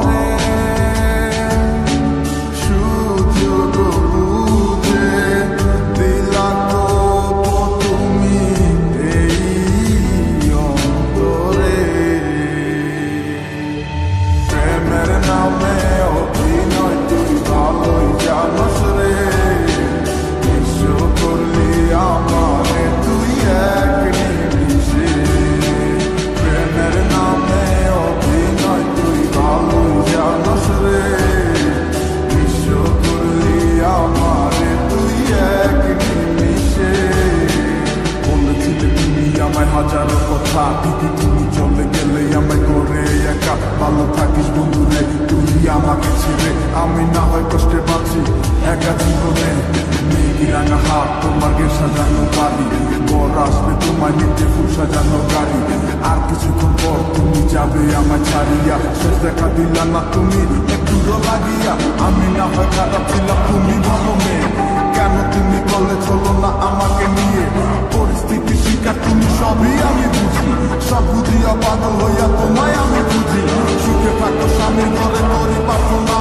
আমারে সুযোগ বুঝে দিলা তো তুমি এই অন্তরে। প্রেমের নামে অভিনয় তুই ভালোই জানোস রে, বিশ্ব করলি আমারে তুই এক নিমিষে। প্রেমের নামে অভিনয় তুই ভালোই জানোস রে, বিশ্ব করলি আমারে তুই এক নিমিষে। বলেছিলে তুমি আমায় হাজারো কথা, ঠিকই তুমি চলে গেলে আমায় করে একা। ভালো থাকিস বন্ধুরে তুই আমাকে ছেড়ে, আমি না হয় কষ্টে বাঁচি একা জীবনে। মেঘি রাঙা হাত তোমার গে সাজানো বাড়ি, বর আসবে তোমায় নিতে ফুল সাজানো গাড়ি। আর কিছুক্ষণ পর তুমি যাবে আমায় ছাড়িয়া, শেষ দেখা দিলা না তুমি একটুও লাগিয়া। আমি না হয় খারাপ ছিলাম তুমি ভালো মেয়ে, কেন তুমি বলে চলো না আমাকে নিয়ে। পরিস্থিতি শিকার তুমি সবই আমি বুঝি, সব বুঝিয়া পাগল হইয়া তোমায় আমি বুঝি। সুখে থাকো স্বামীর ঘরে করি প্রার্থনা,